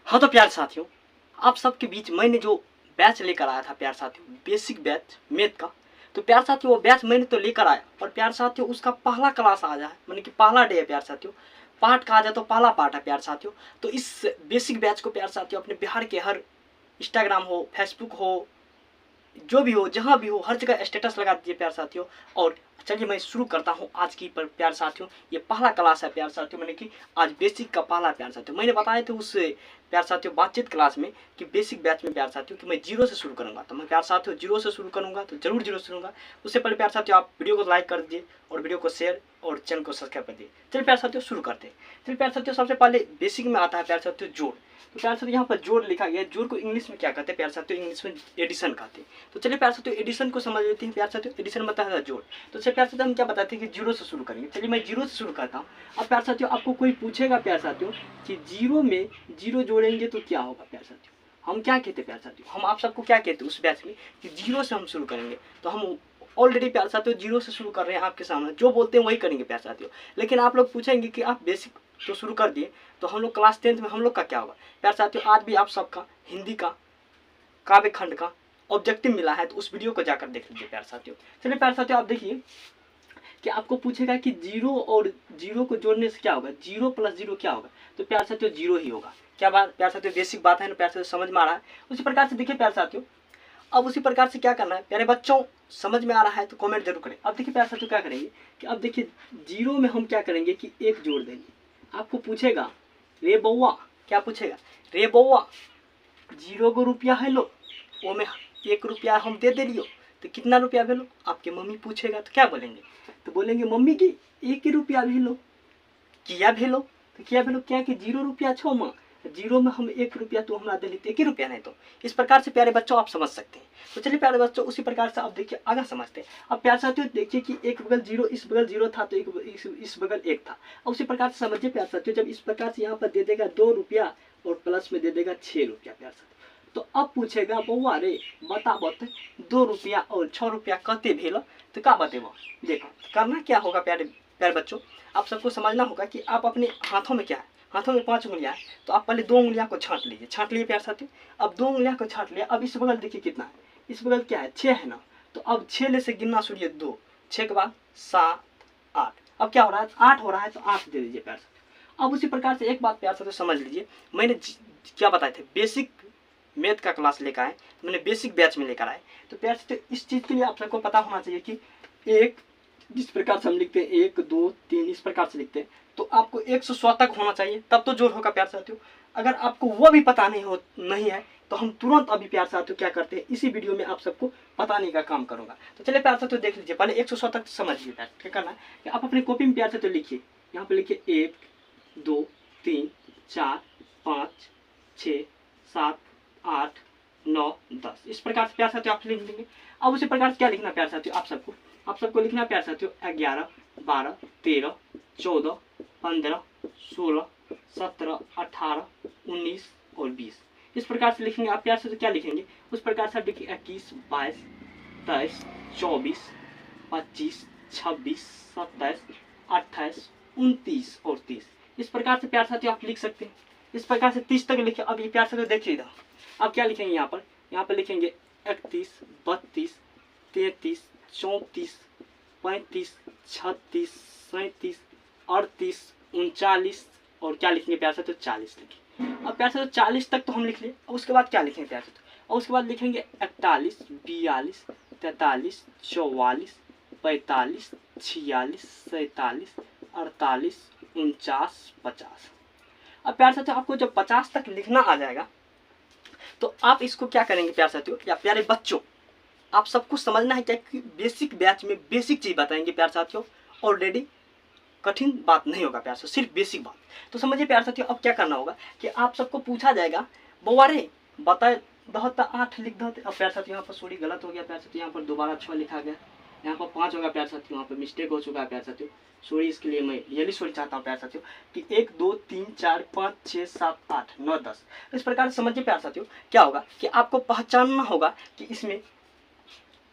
हाँ तो प्यारे साथियों, आप सबके बीच मैंने जो बैच लेकर आया था प्यारे साथियों, बेसिक बैच मैथ का, तो प्यारे साथियों वो बैच मैंने तो लेकर आया और प्यारे साथियों उसका पहला क्लास आ जाए, मैंने कि पहला डे है प्यारे साथियों, पार्ट कहा जाए तो पहला पार्ट है प्यारे साथियों। तो इस बेसिक बैच को प्यारे साथियों अपने बिहार के हर इंस्टाग्राम हो, फेसबुक हो, जो भी हो, जहाँ भी हो, हर जगह स्टेटस लगा दीजिए प्यार साथियों। और चलिए मैं शुरू करता हूँ आज की पर प्यार साथियों। ये पहला क्लास है प्यार साथियों, मैंने कि आज बेसिक का पहला प्यार साथियों। मैंने बताया था उस प्यार साथियों बातचीत क्लास में कि बेसिक बैच में प्यार साथियों कि मैं जीरो से शुरू करूँगा, तो मैं प्यार साथियों जीरो से शुरू करूँगा, तो जरूर जीरो से करूँगा। उससे पहले प्यार साथियों आप वीडियो को लाइक कर दीजिए और वीडियो को शेयर और चैनल को सब्सक्राइब कर दीजिए। चलिए प्यार साथियों शुरू करते हैं। चलिए प्यार साथियों सबसे पहले बेसिक में आता है प्यार साथियों जोड़। तो प्यार साथियों यहाँ पर जोड़ लिखा गया है, जोड़ को इंग्लिश में क्या कहते हैं प्यार साथियों? इंग्लिश में एडिशन कहते हैं। तो चलिए प्यार साथियों एडिशन को समझ लेते हैं प्यार साथियों। एडिशन मतलब है जोड़। तो चलिए प्यार साथियों हम क्या बताते हैं कि जीरो से शुरू करेंगे। चलिए मैं जीरो से शुरू करता हूँ। अब प्यार साथियों आपको कोई पूछेगा प्यार साथियों कि जीरो में जीरो जोड़ेंगे तो क्या होगा प्यार साथियों? हम क्या कहते हैं प्यार साथियों? हम आप सबको क्या कहते हैं उस बैच में कि जीरो से हम शुरू करेंगे। तो हम ऑलरेडी प्यार साथियों जीरो से शुरू कर रहे हैं आपके सामने, जो बोलते हैं वही करेंगे प्यार साथियों। लेकिन आप लोग पूछेंगे कि आप बेसिक तो शुरू कर दिए, तो हम लोग क्लास 10th में हम लोग का क्या होगा प्यार साथियों? आज भी आप सबका हिंदी का काव्य खंड का ऑब्जेक्टिव मिला है, तो उस वीडियो को जाकर देख लीजिए प्यार साथियों। चलिए प्यार साथियों आप देखिए कि आपको पूछेगा कि जीरो और जीरो को जोड़ने से क्या होगा, जीरो प्लस जीरो क्या होगा? तो प्यार साथियों जीरो ही होगा। क्या बात प्यार साथियों? बेसिक बात है ना प्यार साथियों, समझ में आ रहा है? उसी प्रकार से देखिए प्यार साथियों, अब उसी प्रकार से क्या करना है प्यारे बच्चों, समझ में आ रहा है तो कमेंट जरूर करें। अब देखिए प्यार साथियों क्या करेंगे कि अब देखिए जीरो में हम क्या करेंगे कि एक जोड़ देंगे। आपको पूछेगा रे बउआ, क्या पूछेगा? रे बउआ जीरो को रुपया है लो, वो में 1 रुपया हम दे लियो, तो कितना रुपया भेलो? आपके मम्मी पूछेगा तो क्या बोलेंगे? तो बोलेंगे मम्मी की 1 रुपया भेलो। किया भेलो तो क्या भेलो? क्या कि 0 रुपया छो माँ, जीरो में हम 1 रुपया तो हमारा दे लेते 1 रुपया नहीं। तो इस प्रकार से प्यारे बच्चों आप समझ सकते हैं। तो चलिए प्यारे बच्चों उसी प्रकार से आप देखिए आगे समझते हैं। अब प्यार साथियों देखिए कि एक बगल जीरो, इस बगल जीरो था तो इस बगल 1 था। अब उसी प्रकार से समझिए प्यार साथियों, जब इस प्रकार से यहाँ पर दे देगा 2 रुपया और प्लस में दे देगा 6 रुपया प्यार साथियों, तो अब पूछेगा बउआ रे बता बत 2 रुपया और 6 रुपया कते भेल, तो क्या बतेबो? देखो करना क्या होगा प्यारे प्यारे बच्चों, आप सबको समझना होगा कि आप अपने हाथों में क्या है, हाथों में 5 उंगलियां है, तो आप पहले 2 उंगलियां को छांट लीजिए। छांट लिए प्यार साथियों? अब 2 उंगलियां को छांट लिया। अब इस बगल देखिए कितना है, इस बगल क्या है? 6 है ना। तो अब 6 ले से गिनना शुरू, 2 6 के बाद 7 8, अब क्या हो रहा है? 8 हो रहा है, तो 8 दे दीजिए प्यार साथियों। अब उसी प्रकार से एक बात प्यार साथियों समझ लीजिए, मैंने क्या बताए थे बेसिक मैथ का क्लास लेकर आए, मैंने बेसिक बैच में लेकर आए। तो प्यार साथियों इस चीज़ के लिए आप सबको पता होना चाहिए कि एक जिस प्रकार से हम लिखते हैं 1 2 3 इस प्रकार से लिखते हैं, तो आपको 100 तक होना चाहिए, तब तो जोड़ होगा प्यार साथियों। अगर आपको वो भी पता नहीं है तो हम तुरंत अभी प्यार साथियों क्या करते हैं, इसी वीडियो में आप सबको बताने का काम करूंगा। तो चलिए प्यार साथियों देख लीजिए, पहले 100 तक समझिए। प्यार क्या करना है कि आप अपने कॉपी में प्यार साथियों लिखिए, यहाँ पे लिखिए 1 2 3 4 5 6 7 8 9 10, इस प्रकार से प्यार साथियों आप लिख देंगे। अब उसी प्रकार से क्या लिखना प्यार साथियों, आप सबको लिखना प्यार साथियों 11 12 13 14 15 16 17 18 19 और 20, इस प्रकार से लिखेंगे। आप प्यार साथियों क्या लिखेंगे उस प्रकार से लिखिए 21 22 23 24 25 26 27 28 29 और 30, इस प्रकार से प्यार साथियों आप लिख सकते हैं। इस प्रकार से 30 तक लिखिए। अब ये प्यार साथियों देखिए इधर, अब क्या लिखेंगे यहाँ पर लिखेंगे 31 32 33 34 35 36 37 38 39 और क्या लिखेंगे प्यार साथियों 40 लिखिए। अब प्यार साथियों 40 तक तो हम लिख लिए। अब उसके बाद क्या लिखेंगे प्यार साथियों, और उसके बाद लिखेंगे 41 42 43 44 45 46 47 48 49 50। अब प्यार साथियों आपको जब 50 तक लिखना आ जाएगा तो आप इसको क्या करेंगे प्यार साथियों या प्यारे बच्चों, आप सबको समझना है क्या कि बेसिक बैच में बेसिक चीज बताएंगे प्यार साथियों, ऑलरेडी कठिन बात नहीं होगा प्यार साथियों, सिर्फ बेसिक बात। तो समझिए प्यार साथियों अब क्या करना होगा कि आप सबको पूछा जाएगा बउआ रे बता 8 लिख दो। अब प्यार साथियों यहाँ पर सॉरी गलत हो गया प्यार साथियों, यहाँ पर दोबारा 6 लिखा गया, यहाँ पर 5 होगा प्यार साथियों, यहाँ पर मिस्टेक हो चुका है प्यार साथियों, सॉरी। इसके लिए मैं रियली सॉरी चाहता हूँ प्यार साथियों कि 1 2 3 4 5 6 7 8 9 10, इस प्रकार से समझिए प्यार साथियों क्या होगा कि आपको पहचानना होगा कि इसमें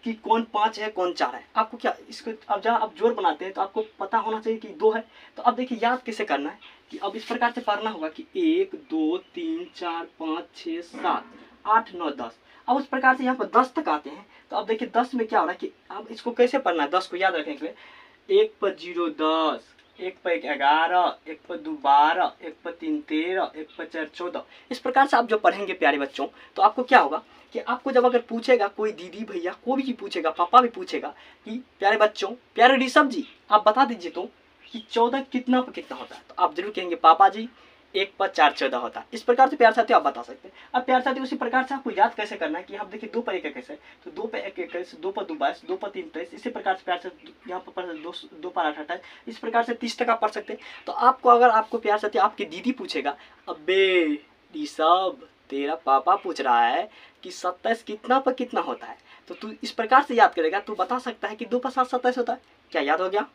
कि कौन 5 है कौन 4 है। आपको क्या इसको अब जहाँ आप जोड़ बनाते हैं तो आपको पता होना चाहिए कि 2 है। तो अब देखिए याद कैसे करना है कि अब इस प्रकार से पढ़ना होगा कि 1 2 3 4 5 6 7 8 9 10। अब उस प्रकार से यहाँ पर 10 तक आते हैं। तो अब देखिए 10 में क्या हो रहा है कि अब इसको कैसे पढ़ना है, 10 को याद रखने के लिए 1 पर 0 10, 1 पर 11, 1 पर 2 12, 1 पर 3 13, 1 पर 4 14। इस प्रकार से आप जो पढ़ेंगे प्यारे बच्चों, तो आपको क्या होगा कि आपको जब अगर पूछेगा कोई दीदी भैया कोई भी पूछेगा, पापा भी पूछेगा कि प्यारे बच्चों, प्यारे ऋषभ जी आप बता दीजिए तो कि 14 कितना पर कितना होता है, तो आप जरूर कहेंगे पापा जी 1 पर 4 14 होता है। इस प्रकार से प्यारे साथियों आप बता सकते हैं। अब प्यारे साथियों उसी प्रकार से आपको याद कैसे करना है कि आप देखिए 2 पर 1 कैसे, तो 2 पर 1 21, 2 पर 2 22, 2 पर 3 23। इसी प्रकार से प्यार से यहाँ पर 2 पर 8 28, इस प्रकार से 30 तक आप पढ़ सकते हैं। तो आपको अगर आपको प्यार साथियों आपकी दीदी पूछेगा अबे ऋषभ तेरा पापा पूछ रहा है कि 27 कितना पर कितना होता है, तो तू इस प्रकार से याद करेगा, तू बता सकता है कि 2 पर 7 27 होता है। क्या याद हो गया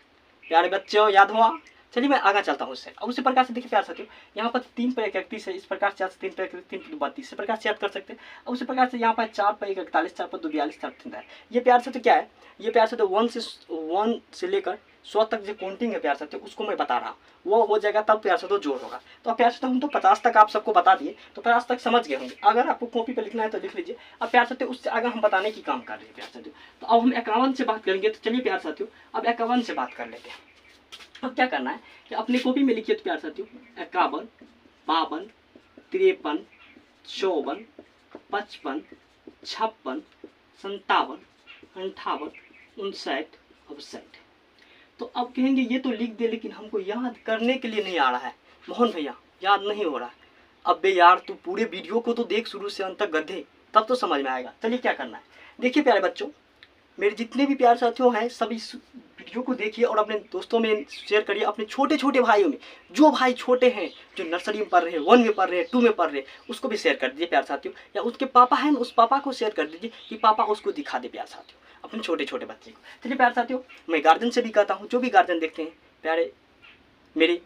प्यारे बच्चों, याद हुआ? चलिए मैं आगे चलता हूँ उससे। अब उसी प्रकार से देखिए प्यार साथियों यहाँ पर 3 पर 1 31 है, इस प्रकार से 3 पर 1 3 पर 2 32, इस प्रकार से याद कर सकते हैं। अब उसी प्रकार से यहाँ पर 4 पर 1 41, 4 पर 2 42, 4 पर 3 है। ये प्यार साथियों क्या है, ये प्यार साथियों 1 से लेकर 100 तक जो काउंटिंग है प्यार साथियों उसको मैं बता रहा हूँ, वो हो जाएगा तब प्यार साथियों जोड़ होगा। तो प्यार साथियों हम तो 50 तक आप सबको बता दिए, तो 50 तक समझ गए होंगे। अगर आपको कॉपी पर लिखना है तो लिख लीजिए। अब प्यार साथियों उससे आगे हम बताने की काम कर रहे हैं प्यार साथियों। तो अब हम 51 से बात करेंगे। तो चलिए प्यार साथियों अब 51 से बात कर लेते हैं। अब क्या करना है कि अपनी कॉपी में लिखिए तो प्यार साथियों 51 52 53 54 55 56 57 58 59 और 60। तो अब कहेंगे ये तो लिख दे लेकिन हमको याद करने के लिए नहीं आ रहा है मोहन भैया, याद नहीं हो रहा है। अबे यार तू पूरे वीडियो को तो देख शुरू से अंत तक गधे, तब तो समझ में आएगा। चलिए क्या करना है, देखिए प्यारे बच्चों मेरे जितने भी प्यारे साथियों हैं सभी इस वीडियो को देखिए और अपने दोस्तों में शेयर करिए, अपने छोटे छोटे भाइयों में, जो भाई छोटे हैं जो नर्सरी में पढ़ रहे हैं, 1 में पढ़ रहे हैं, 2 में पढ़ रहे हैं, उसको भी शेयर कर दीजिए प्यारे साथियों। या उसके पापा हैं उस पापा को शेयर कर दीजिए कि पापा उसको दिखा दे प्यारे साथियों अपने छोटे छोटे बच्चे को। चलिए प्यारे साथियों मैं गार्जियन से भी कहता हूँ, जो भी गार्जियन देखते हैं प्यारे मेरे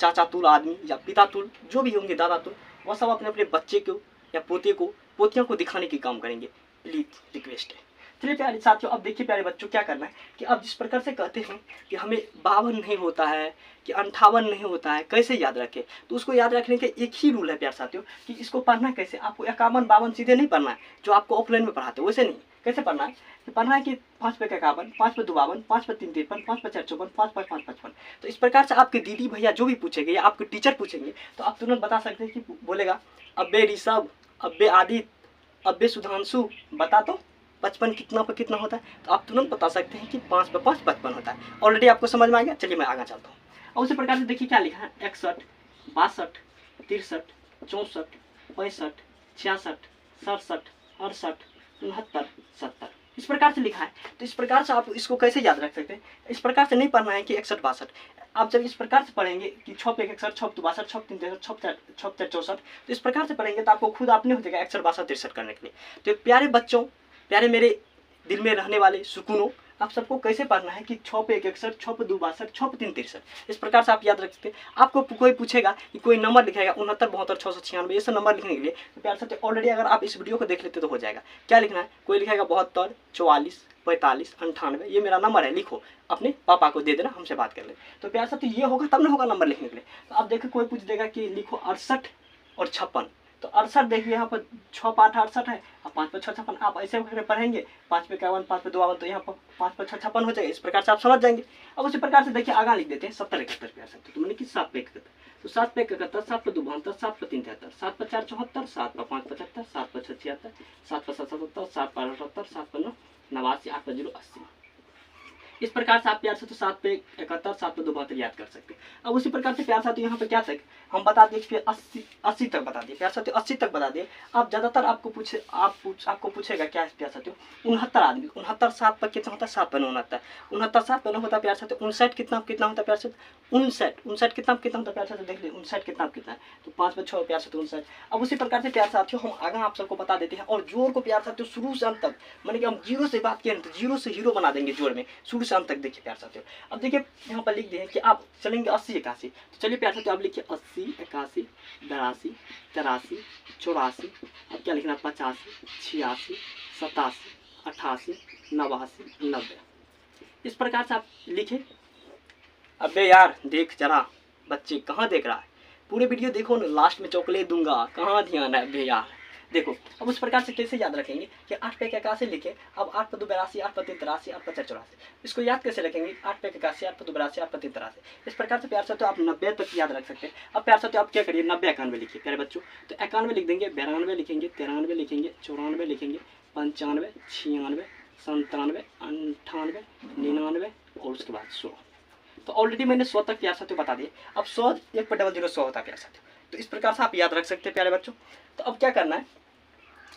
चाचा तुल आदमी या पिता तुल जो भी होंगे, दादा तुल, वह सब अपने अपने बच्चे को या पोते को पोतियों को दिखाने की काम करेंगे, प्लीज रिक्वेस्ट है। चलिए प्यारे साथियों अब देखिए प्यारे बच्चों क्या करना है कि अब जिस प्रकार से कहते हैं कि हमें 52 नहीं होता है कि 58 नहीं होता है, कैसे याद रखें, तो उसको याद रखने का एक ही रूल है प्यारे साथियों कि इसको पढ़ना कैसे, आपको 51 52 सीधे नहीं पढ़ना है जो आपको ऑफलाइन में पढ़ाते हैं वैसे नहीं। कैसे पढ़ना है कि पढ़ना है कि 5 पे 51, 5 पे 2 52, 5 पे 3 53, 5 पे 4 54, 5 पे 5 55। तो इस प्रकार से आपके दीदी भैया जो भी पूछेंगे या आपके टीचर पूछेंगे तो आप तुरंत बता सकते हैं कि बोलेगा अब्बे ऋषभ, अब्बे आदित्य, अब्बे सुधांशु बता तो 55 कितना पर कितना होता है, तो आप तुरंत बता सकते हैं कि 5 पे 5 55 होता है। ऑलरेडी आपको समझ में आ गया। चलिए मैं आगे चलता हूँ। और उसी प्रकार से देखिए क्या लिखा है 61 62 63 64 65 66 67 68 69 70, इस प्रकार से लिखा है। तो इस प्रकार से आप इसको कैसे याद रख सकते हैं, इस प्रकार से नहीं पढ़ना है कि 61 62। आप जब इस प्रकार से पढ़ेंगे कि 6 पे 61, 6 पे 62, 6 3 63, 6 4 64, तो इस प्रकार से पढ़ेंगे तो आपको खुद आपने हो जाएगा 61 62 63 करने के लिए। तो प्यारे बच्चों, प्यारे मेरे दिल में रहने वाले सुकूनों, आप सबको कैसे पढ़ना है कि 6 पे 61, 6 पे 2 62, 6 पे 3 63, इस प्रकार से आप याद रख सकते हैं। आपको कोई पूछेगा कि कोई नंबर लिखेगा 69 72 696, ये सब नंबर लिखने के लिए तो प्यार साथियों ऑलरेडी अगर आप इस वीडियो को देख लेते तो हो जाएगा। क्या लिखना है, कोई लिखेगा 72 44 45 98, ये मेरा नंबर है, लिखो अपने पापा को दे देना, हमसे बात कर ले। तो प्यार साथियों ये होगा तब ना होगा नंबर लिखने के लिए। तो आप देखो कोई पूछ देगा कि लिखो 68 और 56, तो 68 देखिए यहाँ पर 6 5 68 है और 5 पे 6 56, आप ऐसे करके पढ़ेंगे 5 पे 51 5 पे 2 52, तो यहाँ पर 5 पे 6 56 हो जाएगा। इस प्रकार से आप समझ जाएंगे। अब उसी प्रकार से देखिए आगे लिख देते हैं 70 71 प्यार साथियों, तो मैंने कि 7 पे 71, तो 7 पे 71, 7 पे 2 72, 7 पे 3 73, 7 पे 4 74, 7 पे 5 75, 7 पे 6 76, 7 पे 7 77, 7 पे 78, 7 पे 9 89, 8 पे 0 80। इस प्रकार से आप प्यार से तो 7 पे 71 7 पे 2 72 याद कर सकते हैं। अब उसी प्रकार से प्यार साथियों यहाँ पे क्या तक हम बता दिए कि 80 तक बता दिए प्यार साथियों, 80 तक बता दिए। आप ज़्यादातर आपको पूछेगा क्या है प्यार साथियों 69 आदमी, 69 7 पर कितना होता है 7 पर 69, 69 7 पर 9 होता है प्यार साथियों। 59 कितना होता है प्यार साथियों 59 कितना होता है प्यार साथियों, देख लीजिए 59 कितना है, तो 5 पर 6 प्यार साथियों 59। अब उसी प्रकार से प्यार साथियों हम आगे आप सबको बता देते हैं और जोड़ को प्यार साथियों शुरू से अंत तक, माने कि हम जीरो से बात किए तो जीरो से हीरो बना देंगे जोड़ में, शुरू से अंत तक। देखिए प्यार साथियों अब देखिए यहाँ पर लिख दिए कि आप चलेंगे 80 81, तो चलिए प्यार साथियों आप लिखिए 80 81 82 83 84, अब क्या लिखना 85 86 87 88 89 90, इस प्रकार से आप लिखे। अबे यार देख जरा बच्चे कहाँ देख रहा है, पूरे वीडियो देखो ना, लास्ट में चॉकलेट दूंगा, कहाँ ध्यान है भैया। देखो अब उस प्रकार से कैसे याद रखेंगे कि 8 पे इक्यासी लिखे, अब 8 पर 2 82, 8 पर 3 83, 8 पर 4 84, इसको याद कैसे रखेंगे, 8 पे इक्यासी, 8 पर 2 82, 8 पर 3 83। इस प्रकार से प्यार से तो आप 90 तक याद रख सकते हैं। अब प्यार से तो आप क्या करिए, 90 91 लिखिए प्यारे बच्चों, तो 91 लिख देंगे, 92 लिखेंगे, 93 लिखेंगे, 94 लिखेंगे, 95, 96, 97, 98, 99 और उसके बाद 100। तो ऑलरेडी मैंने 100 तक प्यार साथियों बता दिए। अब 100 1 पर 00 100 होता है प्यार साथियों। तो इस प्रकार से आप याद रख सकते हैं प्यारे बच्चों। तो अब क्या करना है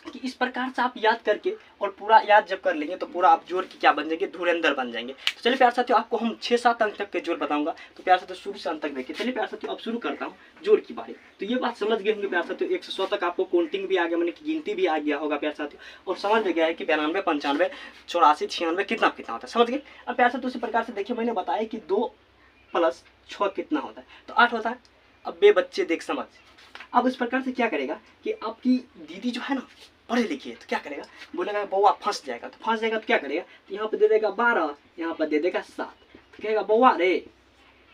कि इस प्रकार से आप याद करके और पूरा याद जब कर लेंगे तो पूरा आप जोड़ के क्या बन जाएंगे, धुरंधर बन जाएंगे। तो चलिए प्यार साथियों आपको हम 6-7 अंक तक के जोड़ बताऊंगा। तो प्यार साथियों शुरू से अंत तक देखिए। चलिए प्यार साथियों अब शुरू करता हूँ जोड़ की बारी। तो ये बात समझ गए होंगे प्यार साथियों, 1 से 100 तक आपको काउंटिंग भी आ गया, मैंने गिनती भी आ गया होगा प्यार साथियों, और समझ में गया है कि 92, 95, 84, 96 कितना कितना होता है, समझ गए। अब प्यार साथियों उसी प्रकार से देखिए, मैंने बताया कि 2 + 6 कितना होता है, तो 8 होता है। अब बे बच्चे देख समझ, अब इस प्रकार से क्या करेगा कि आपकी दीदी जो है ना पढ़े लिखी है, तो क्या करेगा, बोलेगा बउआ फंस जाएगा, तो फंस जाएगा तो क्या करेगा, तो यहाँ पर दे देगा 12, यहाँ पर दे देगा 7, तो कहेगा बउआ रे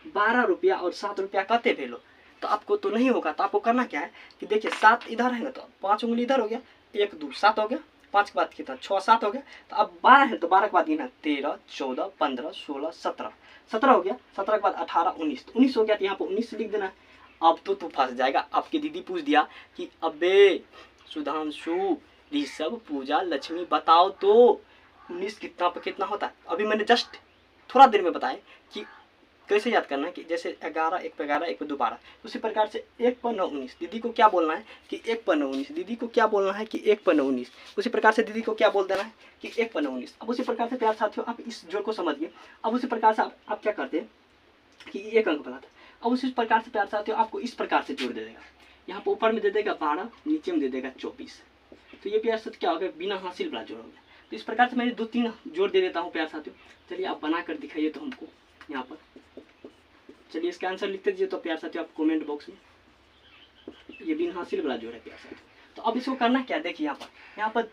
12 रुपया और 7 रुपया कहते भेलो, तो आपको तो नहीं होगा। तो आपको करना क्या है कि देखिए 7 इधर है तो 5 उंगली इधर हो गया, 1 2 7 हो गया, 5 के बाद कितना 6 7 हो गया, तो अब 12 है तो 12 के बाद गिना 13 14 15 16 17 17 हो गया, 17 के बाद 18 19, तो 19 हो गया, तो यहाँ पर 19 लिख देना है। अब तो तू फंस जाएगा। आपकी दीदी पूछ दिया कि अबे सुधांशु ऋषभ पूजा लक्ष्मी बताओ तो 19 कितना पर कितना होता है। अभी मैंने जस्ट थोड़ा देर में बताया कि कैसे याद करना है, कि जैसे 11 1 पर 11 1 पर 2 12, उसी प्रकार से 1 पर 9 19, दीदी को क्या बोलना है कि 1 पर 9 19, दीदी को क्या बोलना है कि 1 पर 9 19, उसी प्रकार से दीदी को क्या बोल देना है कि 1 पर 9 19। अब उसी प्रकार से प्यार साथियों आप इस जोड़ को समझिए। अब उसी प्रकार से आप क्या करते हैं कि एक अंक बनाते हैं। अब उसी प्रकार से प्यार साथियों आपको इस प्रकार से जोड़ दे देगा, यहाँ पर ऊपर में दे देगा 12, नीचे में दे देगा 24, तो ये प्यार साथियों क्या हो गया, बिना हासिल वाला जोड़ हो गया। तो इस प्रकार से मैंने 2-3 जोड़ दे देता हूँ प्यार साथियों। चलिए आप बना कर दिखाइए तो हमको यहाँ पर। चलिए इसका आंसर लिखते दीजिए तो प्यार साथियों आप कमेंट बॉक्स में, ये बिन हासिल वाला जोड़ है प्यार साथियों। तो अब इसको करना क्या, देखिए यहाँ पर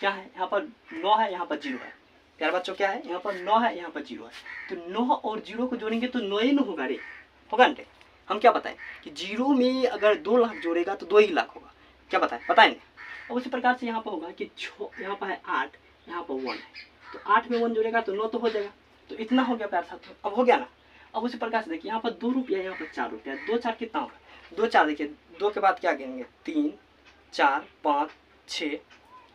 क्या है, यहाँ पर 9 है, यहाँ पर 0 है प्यार बच्चों, क्या है यहाँ पर 9 है, यहाँ पर 0 है, तो 9 और 0 को जोड़ेंगे तो 9 ही न होगा रे, होगा ना। हम क्या बताएं कि 0 में अगर 2 लाख जोड़ेगा तो 2 ही लाख होगा, क्या बताएं, बताएंगे। अब उसी प्रकार से यहाँ पर होगा कि यहाँ पर है 8, यहाँ पर 1 है, तो 8 में 1 जोड़ेगा तो 9 तो हो जाएगा, तो इतना हो गया प्यार साथियों। अब हो गया ना। अब उसी प्रकार से देखिए यहाँ पर 2 रुपया, यहाँ पर 4 रुपया, 2 4 कितना होगा, 2 4 देखिए 2 के बाद क्या गिनेंगे 3 4 5 6,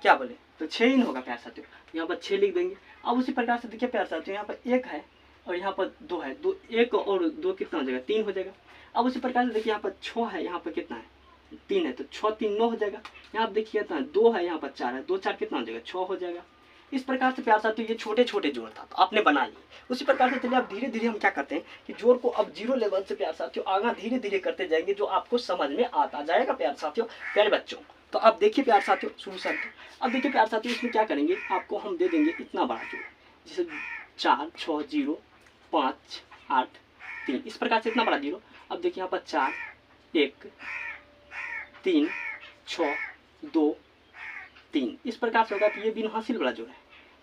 क्या बोले तो 6 ही होगा प्यार साथियों, यहाँ पर 6 लिख देंगे। अब उसी प्रकार से देखिए प्यार साथियों यहाँ पर 1 है और यहाँ पर 2 है, 2 1 और 2 कितना हो जाएगा 3 हो जाएगा। अब उसी प्रकार से देखिए यहाँ पर 6 है, यहाँ पर कितना है 3 है, तो 6 3 9 हो जाएगा। यहाँ पर देखिए कितना 2 है, यहाँ पर 4 है, 2 4 कितना हो जाएगा 6 हो जाएगा। इस प्रकार से प्यार साथियों ये छोटे छोटे जोड़ था तो आपने बना लिए। उसी प्रकार से चलिए अब धीरे धीरे हम क्या करते हैं कि जोड़ को अब 0 लेवल से प्यार साथियों आगे धीरे धीरे करते जाएंगे, जो आपको समझ में आता जाएगा प्यार साथियों, प्यारे बच्चों। तो अब देखिए प्यार साथियों शुरू से अब देखिए प्यार साथियों इसमें क्या करेंगे, आपको हम दे देंगे इतना बड़ा जोड़, जैसे 4 6 0 5 8 3, इस प्रकार से इतना बड़ा 0। अब देखिए यहाँ पर 4 1 3 6 2 3, इस प्रकार से होगा कि ये बिन हासिल वाला जोड़ है।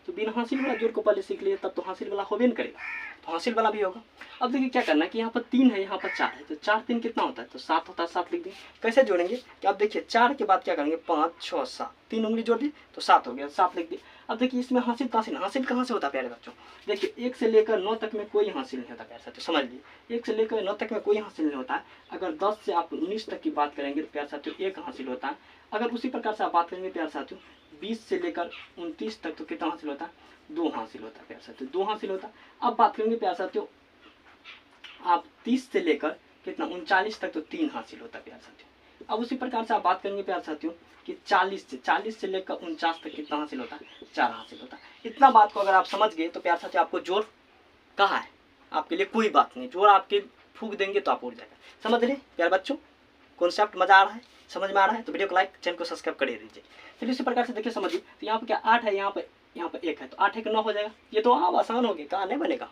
तो बिन हासिल वाला जोड़ को पहले सीख लिए, तब तो हासिल वाला होबे न करेगा, तो हासिल वाला भी होगा। अब देखिए क्या करना है कि यहाँ पर 3 है, यहाँ पर 4 है, तो 4 3 कितना होता है, तो 7 होता है, 7 लिख दें। कैसे जोड़ेंगे कि अब देखिए 4 के बाद क्या करेंगे 5 6 7, 3 उंगली जोड़ दी तो 7 हो गया, 7 लिख दिए। अब देखिए इसमें हासिल कहाँ से होता है प्यारे बच्चों, देखिए 1 से लेकर 9 तक में कोई हासिल नहीं होता प्यारे साथियों, समझ लीजिए 1 से लेकर 9 तक में कोई हासिल नहीं होता है। अगर 10 से आप 19 तक की बात करेंगे तो प्यारे साथियों 1 हासिल होता है। अगर उसी प्रकार से आप बात करेंगे प्यारे साथियों 20 से लेकर 29 तक तो कितना हासिल होता है, 2 हासिल होता है प्यारे साथियों, 2 हासिल होता है। अब बात करेंगे प्यारे साथियों आप 30 से लेकर कितना 39 तक तो 3 हासिल होता है प्यारे साथियों। अब उसी प्रकार से आप बात करेंगे प्यारे साथियों कि 40 से लेकर 49 तक कितना हासिल होता है, 4 हासिल होता है। इतना बात को अगर आप समझ गए तो प्यारे साथियों आपको जोड़ कहा है, आपके लिए कोई बात नहीं, जोड़ आपके फूक देंगे तो आप उड़ जाएगा। समझ रहे प्यारे बच्चों, कॉन्सेप्ट मजा आ रहा है, समझ में आ रहा है तो वीडियो को लाइक, चैनल को सब्सक्राइब कर दीजिए। चलिए इसी प्रकार से देखिए समझिए, तो यहाँ पर क्या 8 है, यहाँ पर 1 है, तो 8 1 9 हो जाएगा। ये तो आप आसान हो गया, कहाँ नहीं बनेगा।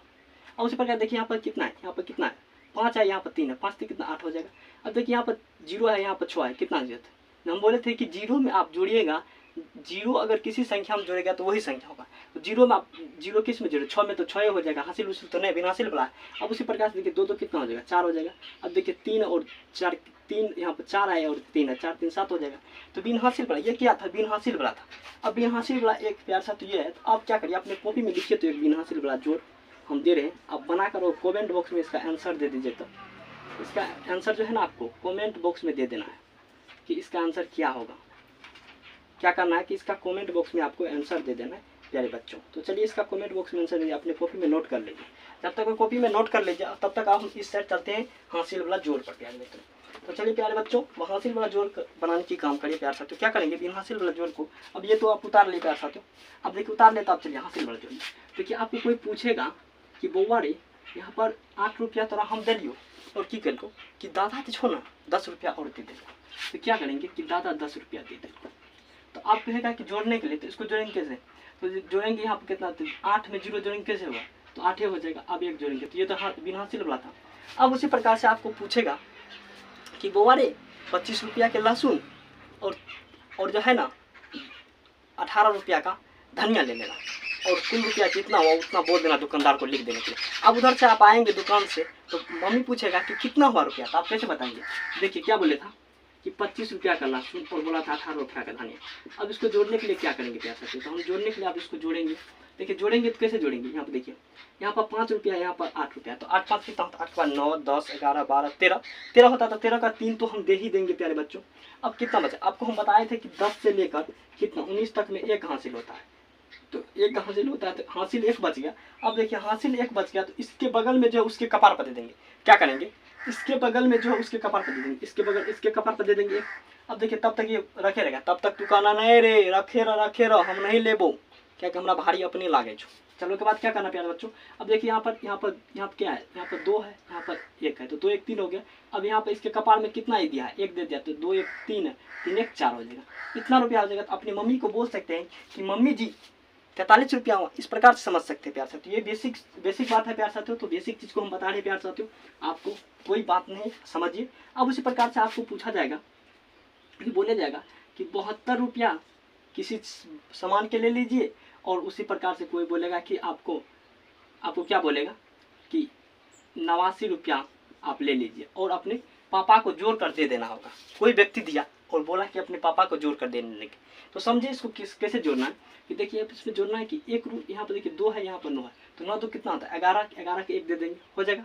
और उसी प्रकार देखिए यहाँ पर कितना है, यहाँ पर कितना है 5 है, यहाँ पर 3 है, 5 3 कितना 8 हो जाएगा। अब देखिए यहाँ पर 0 है, यहाँ पर 6 है, कितना हो जाता है। हम बोले थे कि 0 में आप जोड़िएगा, 0 अगर किसी संख्या में जोड़ेगा तो वही संख्या होगा, तो जीरो में जीरो किस में जीरो, 6 में तो 6 हो जाएगा, हासिल उसिल तो नहीं, बिन हासिल वाला है। अब उसी प्रकार से देखिए 2 2 कितना हो जाएगा, 4 हो जाएगा। अब देखिए 3 और 4, 3 यहाँ पर 4 आए और 3 है, 4 3 7 हो जाएगा। तो बिन हासिल वाला ये क्या था, बिन हासिल वाला था। अब बिन हासिल वाला एक प्यार सा तो ये है, तो आप क्या करिए अपने कॉपी में लिखिए, तो एक बिन हासिल वाला जोड़ हम दे रहे हैं, आप बनाकर और कमेंट बॉक्स में इसका आंसर दे दीजिए। तो इसका आंसर जो है ना आपको कमेंट बॉक्स में दे देना है कि इसका आंसर क्या होगा। क्या करना है कि इसका कमेंट बॉक्स में आपको आंसर दे देना है प्यारे बच्चों। तो चलिए इसका कमेंट बॉक्स में आंसर दीजिए, अपने कॉपी में नोट कर लीजिए। जब तक कॉपी में नोट कर लीजिए तब तक आप इस साइड चलते हैं हासिल वाला जोड़ पर प्यारे बच्चों। तो चलिए प्यारे बच्चों हासिल वाला जोड़ बनाने की काम करिए प्यार साथियों। क्या करेंगे, बिन हासिल वाला जोड़ को अब ये तो आप उतार ले प्यार साथियों। अब देखिए उतार ले, तो आप चलिए हासिल वाला जोड़। देखिए आपको कोई पूछेगा कि बउआ रे यहाँ पर 8 रुपया तोरा हम दे लियो और की कर को कि दादा तो छो ना 10 रुपया और दे दे। तो क्या करेंगे कि दादा 10 रुपया दे दे। तो आप कहेगा कि जोड़ने के लिए, तो इसको जोड़ेंगे कैसे, तो जोड़ेंगे यहाँ पर कितना, तो 8 में 0 जोड़ेंगे कैसे होगा, तो 8 हो जाएगा। अब 1 जोड़ेंगे, तो ये तो बिन हासिल वाला था। अब उसी प्रकार से आपको पूछेगा कि बउआ रे 25 रुपया के लहसुन और जो है ना 18 रुपया का धनिया ले लेना और कुल रुपया कितना हुआ उतना बोल देना दुकानदार को लिख देने के लिए। अब उधर से आप आएंगे दुकान से, तो मम्मी पूछेगा कि कितना हुआ रुपया, तो आप कैसे बताएंगे। देखिए क्या बोले था कि 25 रुपया का लहसुन और बोला था 18 रुपया का धनिया। अब इसको जोड़ने के लिए क्या करेंगे प्यार साथियों, तो हम जोड़ने के लिए आप इसको जोड़ेंगे। देखिए जोड़ेंगे तो कैसे जोड़ेंगे, यहाँ पर देखिए यहाँ पर 5 रुपया, यहाँ पर 8 रुपया, तो 8 5 कितना होता है, 8 का 9 10 11 12 13 13 होता, तो 13 का 3 तो हम दे ही देंगे प्यारे बच्चों। अब कितना बचा, आपको हम बताए थे कि 10 से लेकर कितना 19 तक में 1 हासिल होता है, तो 1 हासिल होता है, तो हासिल 1 बच गया। अब देखिए हासिल 1 बच गया, तो इसके बगल में जो है उसके कपार पर दे देंगे। क्या करेंगे, इसके बगल में जो है उसके कपार पर दे देंगे, इसके बगल इसके कपार पर दे देंगे। अब देखिए तब तक ये रखे रहेगा, तब तक तू कहना नहीं रे रखे रह हम नहीं लेबो, क्या कि हमारा भारी अपने लागे छो। चलो के बाद क्या करना प्यारे बच्चों, अब देखिए यहाँ पर क्या है, यहाँ पर 2 है, यहाँ पर 1 है, तो 2 1 3 हो गया। अब यहाँ पर इसके कपार में कितना ही दिया है, 1 दे दिया, तो 2 1 3 है, 3 1 4 हो जाएगा। इतना रुपया हो जाएगा। तो अपनी मम्मी को बोल सकते हैं कि मम्मी जी 43 रुपया हुआ, इस प्रकार से समझ सकते हैं प्यार साथियों। ये बेसिक बात है प्यार साथियों, तो बेसिक चीज़ को हम बता रहे हैं प्यार साथियों, आपको कोई बात नहीं समझिए। अब उसी प्रकार से आपको पूछा जाएगा, बोला जाएगा कि 72 रुपया किसी सामान के ले लीजिए, और उसी प्रकार से कोई बोलेगा कि आपको क्या बोलेगा कि 89 रुपया आप ले लीजिए और अपने पापा को जोड़ कर दे देना होगा। कोई व्यक्ति दिया और बोला कि अपने पापा को जोड़ कर देने लगे, तो समझिए इसको कैसे जोड़ना है कि देखिए इसमें जोड़ना है कि 1 यहाँ पर देखिए 2 है, यहाँ पर 9 है, तो 9 तो कितना होता है 11 11 के 1 दे देंगे, हो जाएगा।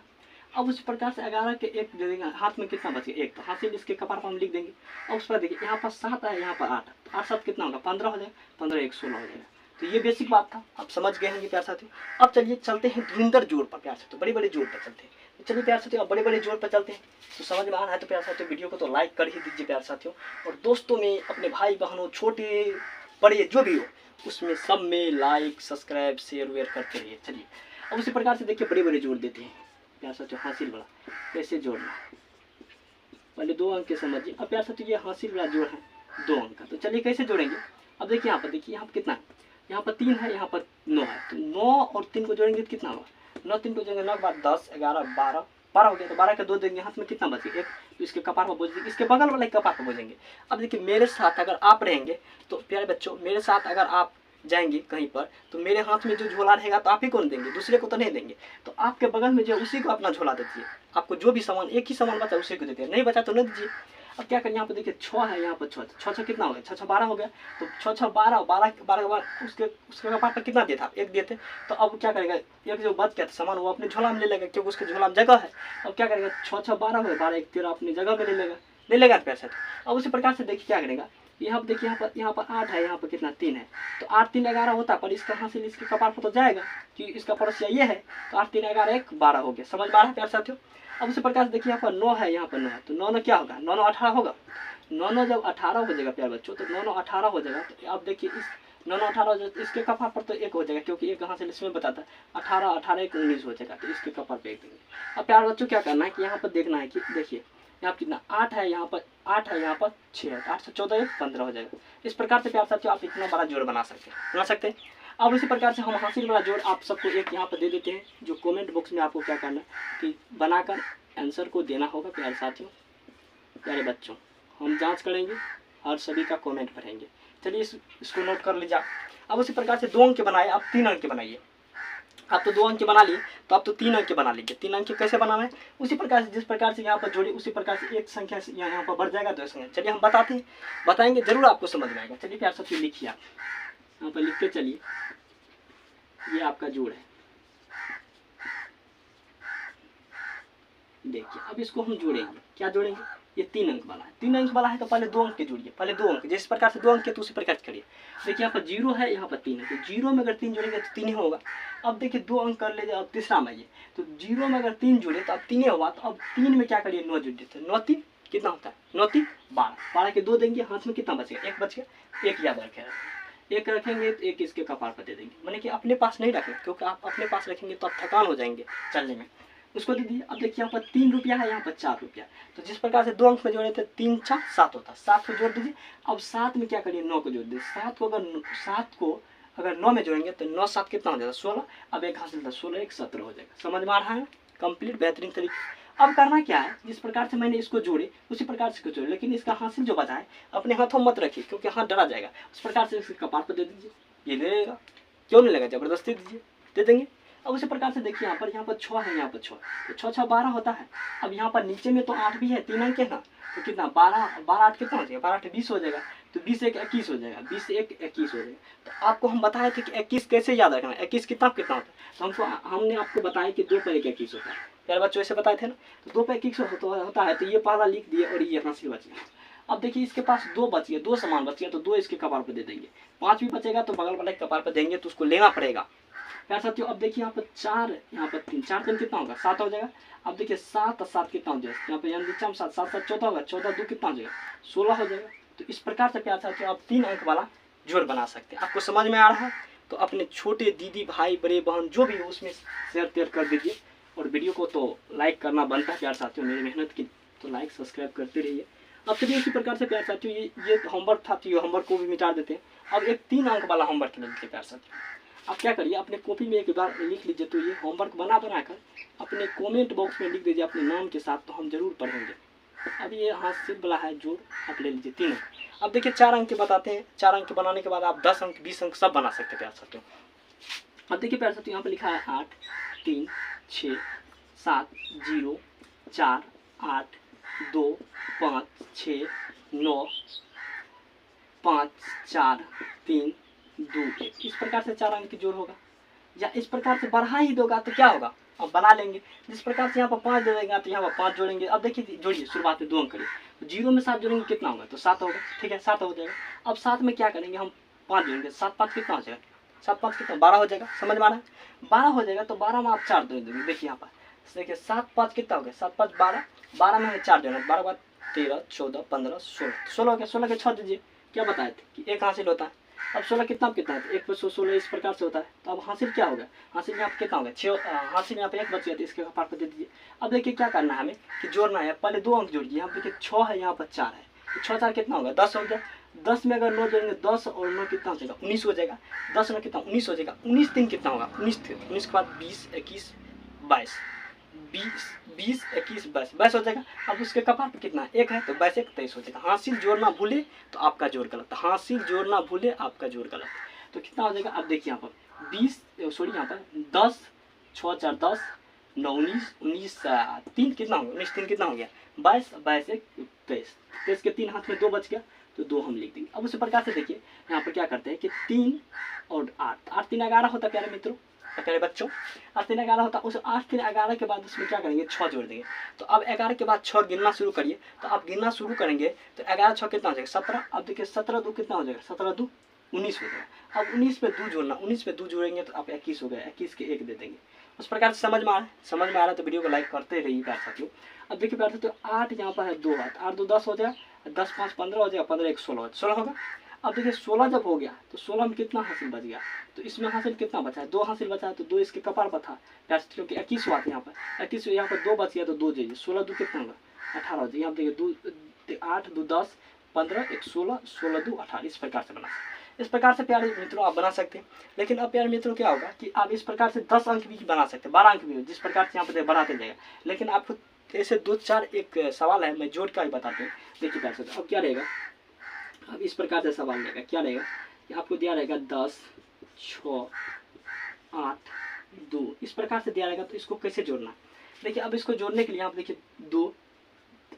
अब उस प्रकार से 11 के 1 दे देंगे, हाथ में कितना बच गया 1, तो हासिल इसके कपार पर हम लिख देंगे। अब उस पर देखिए यहाँ पर 7 है, यहाँ पर 8, 8 7 कितना होगा 15 हो जाएगा, 15 1 16 हो जाएगा। तो ये बेसिक बात था, आप समझ गए होंगे प्यार साथियों। अब चलिए चलते हैं धुरंधर जोड़ पर प्यार साथियों, बड़े जोड़ पर चलते हैं। तो चलिए प्यार साथियों अब बड़े जोड़ पर चलते हैं। तो समझ में आ रहा है तो प्यार साथियों वीडियो को तो लाइक कर ही दीजिए प्यार साथियों, और दोस्तों में अपने भाई बहनों छोटे बड़े जो भी हो उसमें सब में लाइक सब्सक्राइब शेयर वेयर करते रहिए। चलिए अब उसी प्रकार से देखिए बड़े जोड़ देते हैं प्यार साथियों। हासिल वाला कैसे जोड़ना, पहले 2 अंक के समझिए। अब प्यार साथियों ये हासिल वाला जोड़ है 2 अंक का, तो चलिए कैसे जोड़ेंगे। अब देखिए यहाँ पर देखिए यहाँ पर कितना है, यहाँ पर 3 है, यहाँ पर 9 है, तो 9 और 3 को जोड़ेंगे तो कितना होगा, 9 3 को जोड़ेंगे 9 के बाद 10 11 12 12 हो गया, तो 12 के 2 देंगे, हाथ में कितना बच गया 1, तो इसके कपार पर बोझ देंगे, इसके बगल वाले कपार पर बोझेंगे। अब देखिए मेरे साथ अगर आप रहेंगे तो प्यारे बच्चों मेरे साथ अगर आप जाएंगे कहीं पर, तो मेरे हाथ में जो झोला रहेगा तो आप ही कौन देंगे, दूसरे को तो नहीं देंगे। तो आपके बगल में जो उसी को अपना झोला दे दीजिए, आपको जो भी सामान एक ही सामान बचा उसी को दे दीजिए, नहीं बचा तो नहीं दीजिए। अब क्या करें, यहाँ पर देखिए 6 है, यहाँ पर 6 कितना हो गया 6 6 12 हो गया, तो 6 6 12 12 के बाद उसके कपार पर कितना दिया था 1 दिए थे। तो अब क्या करेगा, एक जो बच गया था सामान वो अपने झोला में ले लेगा, क्योंकि उसके झोला में जगह है। अब क्या करेगा 6 6 12 हो गया, 12 1 13 अपनी जगह में ले लेगा पैसा। अब उसी प्रकार से देखिए क्या करेगा, यहाँ पर देखिए यहाँ पर 8 है, यहाँ पर कितना 3 है, तो 8 3 11 होता, पर इसका हासिल इसके कपार पर तो जाएगा कि इसका पड़ोसिया ये है, तो 8 3 11 1 12 हो गया। समझ में आ रहा है प्यार साथियों। अब उसी प्रकार से देखिए यहाँ पर 9 है, यहाँ पर 9 है, तो 9 9 क्या होगा 9 9 18 होगा, 9 9 जब 18 हो जाएगा प्यार बच्चों, तो 9 9 18 हो जाएगा। तो अब देखिए इस 9 9 18 हो जाएगा, इसके कपार पर तो 1 हो जाएगा, क्योंकि 1 हासिल इसमें बताता है 18 18 1 19 हो जाएगा, तो इसके कपार पर 1 देंगे। अब प्यार बच्चों क्या करना है कि यहाँ पर देखना है कि देखिए यहाँ कितना 8 है, यहाँ पर 8 है, यहाँ पर 6 है, 8 से 14 1 15 हो जाएगा। इस प्रकार से प्यार साथियों आप इतना बड़ा जोड़ बना सकते हैं। अब इसी प्रकार से हम हासिल वाला जोड़ आप सबको एक यहाँ पर दे देते हैं, जो कमेंट बॉक्स में आपको क्या करना है कि बनाकर आंसर को देना होगा प्यारे साथियों। प्यारे बच्चों हम जांच करेंगे और सभी का कमेंट पढ़ेंगे। चलिए इसको नोट कर लीजिए। अब उसी प्रकार से 2 अंक के बनाए, अब 3 अंक के बनाइए। आप तो 2 अंक के बना लिए, तो आप तो 3 अंक के बना लीजिए। 3 अंक के कैसे बनाना है, उसी प्रकार से जिस प्रकार से यहाँ पर जोड़े उसी प्रकार से एक संख्या से यहाँ पर बढ़ जाएगा 2 संख्या। चलिए हम बताते हैं, बताएंगे जरूर आपको समझ में आएगा। चलिए प्यार साथियों लिखिए, आप यहाँ पर लिख के चलिए, ये आपका जोड़ है। देखिए अब इसको हम जोड़ेंगे, क्या जोड़ेंगे, ये 3 अंक वाला है। 3 अंक वाला है तो पहले 2 अंक के जोड़िए, पहले 2 अंक जिस प्रकार से 2 अंक के तो उसी प्रकार से करिए। देखिए यहाँ पर 0 है, यहाँ पर 3 है, तो 0 में अगर 3 जोड़ेंगे तो 3 ही होगा। अब देखिए 2 अंक कर लीजिए, अब तीसरा में आइए, तो 0 में अगर 3 जोड़े तो अब 3 होगा। तो अब 3 में क्या करिए, 9 जोड़ देते हैं। 9 3 कितना होता है, 9 3 12, 12 के 2 देंगे, हाथ में कितना बचेगा, 1 बच गया। 1 याद रखेगा, 1 रखेंगे तो 1 इसके कपार पर दे देंगे, माने कि अपने पास नहीं रखेंगे, क्योंकि आप अपने पास रखेंगे तो आप थकान हो जाएंगे चलने में, उसको दे दीजिए। अब देखिए यहाँ पर 3 रुपया है, यहाँ पर 4 रुपया, तो जिस प्रकार से 2 अंक में जोड़े थे 3 4 7 होता है, 7 को जोड़ दीजिए। अब 7 में क्या करिए, 9 को जोड़ दीजिए। 7 को अगर 9 में जोड़ेंगे तो 9 7 कितना हो जाएगा, 16। अब 1 हासिल था, 16 1 17 हो जाएगा। समझ में आ रहा है, कंप्लीट बेहतरीन तरीके। अब करना क्या है, जिस प्रकार से मैंने इसको जोड़े उसी प्रकार से इसको जोड़े, लेकिन इसका हासिल जो बचा है अपने हाथों मत रखिए, क्योंकि हाथ डरा जाएगा। उस प्रकार से इसके कपार पर दे दीजिए, ये ले लेगा, क्यों नहीं लेगा, जबरदस्ती दीजिए, दे देंगे। अब उसी प्रकार से देखिए यहाँ पर 6 है, यहाँ पर 6, तो 6 6 12 होता है। अब यहाँ पर नीचे में तो 8 भी है, 3 अंक है ना, तो कितना 12 12 8 कितना हो जाएगा, 12 8 20 हो जाएगा। तो 20 1 21 हो जाएगा, 20 1 21 हो जाएगा। तो आपको हम बताए थे कि 21 कैसे याद रखना है, 21 कितना कितना होता है, तो हमने आपको बताया कि 2 पर 1 21 होता है। प्यारे बच्चों ऐसे बताए थे ना, तो 2 पर 21 होता है, तो ये पहला लिख दिए और ये हासिल बच गया। अब देखिए इसके पास 2 बच गए, 2 समान बच गया, तो 2 इसके कपार पर दे देंगे। 5 भी बचेगा तो बगल वाले कपार पर देंगे, तो उसको लेना पड़ेगा। प्यार साथियों अब देखिए यहाँ पर 4, यहाँ पर 3, 4 3 कितना होगा, 7 हो जाएगा। अब देखिए 7 और 7 कितना हो जाएगा, यहाँ पे यानी 7 7 7 14 होगा, 14 2 कितना हो जाएगा, 16 हो जाएगा। तो इस प्रकार से प्यार साथियों आप 3 अंक वाला जोड़ बना सकते हैं। आपको समझ में आ रहा है, तो अपने छोटे दीदी भाई बड़े बहन जो भी हो उसमें शेयर कर दीजिए, और वीडियो को तो लाइक करना बनता है प्यार साथियों, मेरी मेहनत की, तो लाइक सब्सक्राइब करते रहिए। अब चलिए इसी प्रकार से प्यार साथियों ये होमवर्क था, तो ये होमवर्क को भी मिटा देते हैं। अब एक 3 अंक वाला होमवर्क लिखिए प्यार साथियों। आप क्या करिए, अपने कॉपी में एक बार लिख लीजिए, तो ये होमवर्क बनाकर अपने कमेंट बॉक्स में लिख दीजिए अपने नाम के साथ, तो हम जरूर पढ़ेंगे। अब ये हासिल वाला है जोड़, आप ले लीजिए 3 अंक। अब देखिए 4 अंक के बताते हैं, 4 अंक के बनाने के बाद आप 10 अंक 20 अंक सब बना सकते हैं प्यार साथियों। अब देखिए प्यार साथियों यहाँ पर लिखा है 8 3 6 7 0 4 8 2 5 6 9 5 4 3 2 1। इस प्रकार से 4 अंक की जोड़ होगा, या इस प्रकार से बढ़ा ही दोगा तो क्या होगा, अब बना लेंगे। जिस प्रकार से यहाँ पर 5 दे देंगे तो यहाँ पर 5 जोड़ेंगे। अब देखिए जोड़िए, शुरुआत में 2 अंक करिए, तो 0 में 7 जोड़ेंगे कितना होगा, तो 7 होगा, ठीक है 7 हो जाएगा। अब 7 में क्या करेंगे, हम 5 जोड़ेंगे, 7 5 कितना हो जाएगा, 7 5 कितना 12 हो जाएगा। समझ में आ रहा है, 12 हो जाएगा, तो 12 में आप 4 जोड़ देंगे। देखिए यहाँ पर देखिए 7 5 कितना हो गया, 7 5 12, 12 में 4 जोड़ना, 12 बाद 13 14 15 16 हो गया। 16 के 6 दीजिए, क्या बताए थे कि 1 हासिल होता है। अब 16 कितना कितना है, 1 पर 16 इस प्रकार से होता है। तो अब हासिल क्या होगा, हासिल यहाँ पर कितना होगा 6, हासिल यहाँ पर 1 बच गया, तो इसके कपार पर दे दीजिए। अब देखिए क्या करना है हमें कि जोड़ना है, पहले 2 अंक जोड़िए। यहाँ पर देखिए 6 है, यहाँ पर 4 है, तो 6 4 कितना होगा 10 हो गया। 10 में अगर 9 जोड़ेंगे 10 और 9 कितना हो जाएगा 19 हो जाएगा। 10 में कितना 19 हो जाएगा। 19 3 कितना होगा 19 के बाद 20 21 22 20 21 22 हो जाएगा। अब उसके कपार पर कितना 1 है, तो 22 1 23 हो जाएगा। हासिल जोड़ना भूले तो आपका जोड़ गलत, हासिल जोड़ना भूले आपका जोड़ गलत, तो कितना हो जाएगा। अब देखिए यहाँ पर 20 यहाँ पर 10 6 4 10 9 19 19 3 कितना हो गया, 19 3 कितना हो गया 22 22 1 23, 23 के 3 हाथ में 2 बच गया, तो 2 हम लिख देंगे। अब उसी प्रकार से देखिए यहाँ पर क्या करते हैं कि 3 और 8 8 3 11 होता है प्यारे मित्रों, प्यारे बच्चों, 8 3 11 होता है। उस 8 3 11 के बाद उसमें क्या करेंगे 6 जोड़ देंगे। तो अब 11 के बाद 6 गिनना शुरू करिए, तो आप गिनना शुरू करेंगे तो 11 6 कितना हो जाएगा 17। अब देखिए 17 2 कितना हो जाएगा, 17 2 19 हो जाएगा। अब 19 पे 2 जोड़ना, 19 पे 2 जोड़ेंगे तो आप 21 हो गया, 21 के 1 दे देंगे। उस प्रकार से समझ में आ रहा है तो वीडियो को लाइक करते रहिए प्यार साथियों। अब देखिए प्यार साथियों 8 यहाँ पर है 2 हाथ, 8 2 10 हो जाएगा, 10 5 15 हो जाएगा, 15 1 16 होगा। अब देखिए 16 जब हो गया तो 16 में कितना हासिल बच गया, तो इसमें हासिल कितना बचा है 2 हासिल बचा है, तो 2 इसके कपार पर था प्यार साथियों कि 21 हुआ था। यहाँ पर 21 यहाँ पर 2 बच गया, तो 2 जाइए, 16 2 कितना होगा 18 हो जाएगा। यहाँ देखिए 8 2 10 15 1 16 16 2 18, इस प्रकार से बना। इस प्रकार से प्यारे मित्रों आप बना सकते हैं। लेकिन अब प्यारे मित्रों क्या होगा कि आप इस प्रकार से 10 अंक भी बना सकते हैं, 12 अंक भी, जिस प्रकार से यहाँ पर बनाते जाएगा। लेकिन आपको ऐसे 2 4 एक सवाल है, मैं जोड़ का ही बताते हैं। देखिए प्यारे साथियों अब क्या रहेगा, अब इस प्रकार से सवाल रहेगा, क्या रहेगा कि आपको दिया रहेगा 10, 6, 8, 2 इस प्रकार से दिया रहेगा। तो इसको कैसे जोड़ना है, देखिए अब इसको जोड़ने के लिए आप देखिए 2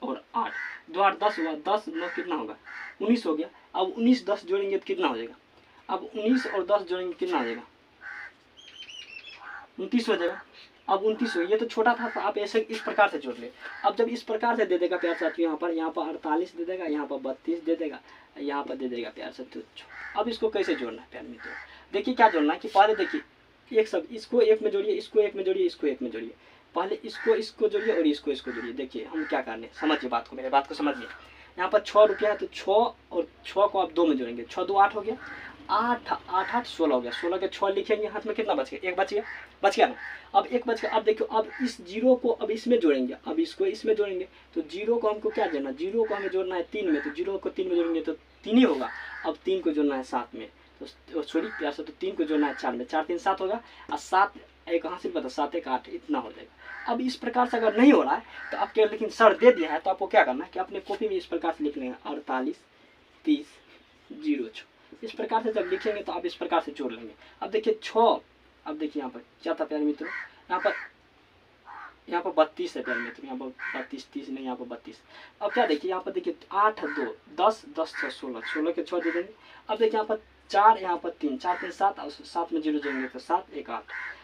और 8, 2 8 10 हुआ, 10 9 कितना होगा 19 हो गया। अब 19 10 जोड़ेंगे तो कितना हो जाएगा, अब 19 और 10 जोड़ेंगे कितना हो जाएगा 29 हो जाएगा। अब 29 हो, ये तो छोटा था तो आप ऐसे इस प्रकार से जोड़ ले। अब जब इस प्रकार से दे देगा प्यार साथियों, यहाँ पर 48 दे देगा, यहाँ पर 32 दे देगा, यहाँ पर दे देगा प्यार साथियों। अब इसको कैसे जोड़ना है प्यार मित्रों, देखिए क्या जोड़ना है कि पहले देखिए एक सब इसको एक में जोड़िए, इसको एक में जोड़िए, इसको एक में जोड़िए, पहले इसको जोड़िए और इसको जोड़िए। देखिए हम क्या करने, समझिए बात को, मेरे बात को समझिए। यहाँ पर 6 रुपया है तो 6 और 6 को आप 2 में जोड़ेंगे, 6 2 8 हो गया, 8 8 8 16 हो गया, 16 के 6 लिखेंगे, हाथ में कितना बच गया, एक बच गया ना। अब एक बच गया, अब देखो अब इस जीरो को अब इसमें जोड़ेंगे, अब इसको इसमें जोड़ेंगे तो जीरो को हमको क्या जोड़ना, जीरो को हमें जोड़ना है 3 में, तो जीरो को 3 में जोड़ेंगे तो 3 ही होगा। अब 3 को जोड़ना है 7 में, तो सॉरी प्यार से, तो 3 को जोड़ना है 4 में, 4 3 7 होगा, और 7 एक हासिल बता 7 1 8 इतना हो जाएगा। अब इस प्रकार से अगर नहीं हो रहा है तो आपके, लेकिन सर दे दिया है तो आपको क्या करना है कि अपने कॉपी में इस प्रकार से लिख लेंगे 48 30 0 6। इस प्रकार से जब लिखेंगे तो आप इस प्रकार से जोड़ लेंगे। अब देखिए 6, अब देखिए यहाँ पर क्या था प्यारे मित्रों, यहाँ पर 32 है प्यारे मित्रों, यहाँ पर 32 30 नहीं, यहाँ पर 32। अब क्या देखिए यहाँ पर देखिए 8 2 10 10 6 16, 16 के 6 दे देंगे। अब देखिए यहाँ पर 4, यहाँ पर 3, 4 3 7 और 7 में 0 जोड़ेंगे तो 7 1 8।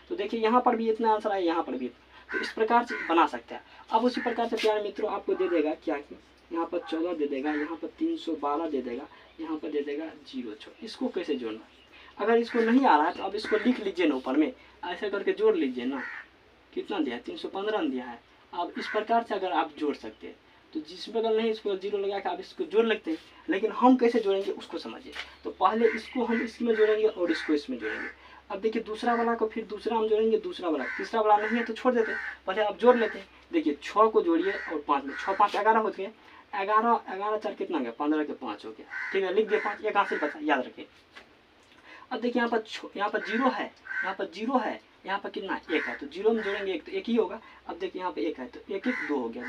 तो देखिए यहाँ पर भी इतना आंसर है, यहाँ पर भी इतना, तो इस प्रकार से बना सकते हैं। अब उसी प्रकार से प्यारे मित्रों आपको दे देगा क्या कि यहाँ पर 14 दे देगा, यहाँ पर 312 दे देगा, यहाँ पर दे देगा 0 6। इसको कैसे जोड़ना, अगर इसको नहीं आ रहा है तो अब इसको लिख लीजिए ना ऊपर में, ऐसे करके जोड़ लीजिए ना, कितना दिया है 315 दिया है। अब इस प्रकार से अगर आप जोड़ सकते हैं तो जिस बगल नहीं इसको 0 लगा के आप इसको जोड़ लेते हैं, लेकिन हम कैसे जोड़ेंगे उसको समझिए। तो पहले इसको हम इसमें जोड़ेंगे और इसको इसमें जोड़ेंगे। अब देखिए दूसरा वाला को फिर दूसरा हम जोड़ेंगे, दूसरा वाला, तीसरा वाला नहीं है तो छोड़ देते हैं, पहले आप जोड़ लेते हैं। देखिए 6 को जोड़िए और 5 में 6 5 11 हो गए, 11 11 4 कितना गया 15 के 5 हो गया, ठीक है, लिख दिए 5, एक हासिल बचा, याद रखिए। अब देखिए यहाँ पर 0 है, यहाँ पर 0 है, यहाँ पर कितना 1 है, तो 0 में जोड़ेंगे 1 तो 1 ही होगा। अब देखिए यहाँ पे 1 है तो 1 1 2 हो गया,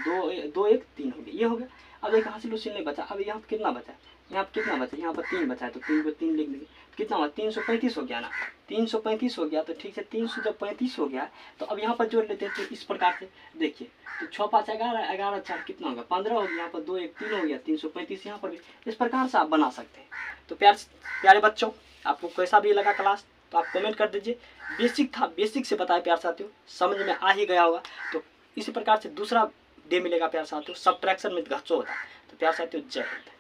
2 1 3 हो गया, ये हो गया। अब एक हासिल उसी नहीं बचा, अब यहाँ पर कितना बचा, यहाँ पर कितना बचा, यहाँ पर 3 बचा है तो 3 को 3 लिख देंगे, कितना हुआ 335 हो गया ना, 335 हो गया। तो ठीक है 335 हो गया, तो अब यहाँ पर जोड़ लेते हैं। तो इस प्रकार से देखिए, तो 6 5 11 11 4 कितना होगा 15 हो गया, यहाँ पर 2 1 3 हो गया, 335 यहाँ पर भी। इस प्रकार से आप बना सकते हैं। तो प्यारे बच्चों, आपको कैसा भी लगा क्लास तो आप कमेंट कर दीजिए। बेसिक था, बेसिक से बताए प्यार साथियों, समझ में आ ही गया होगा। तो इसी प्रकार से दूसरा डे मिलेगा प्यार साथियों, सब्ट्रैक्शन में घसो होता है। तो प्यार साथियों जय हिंद।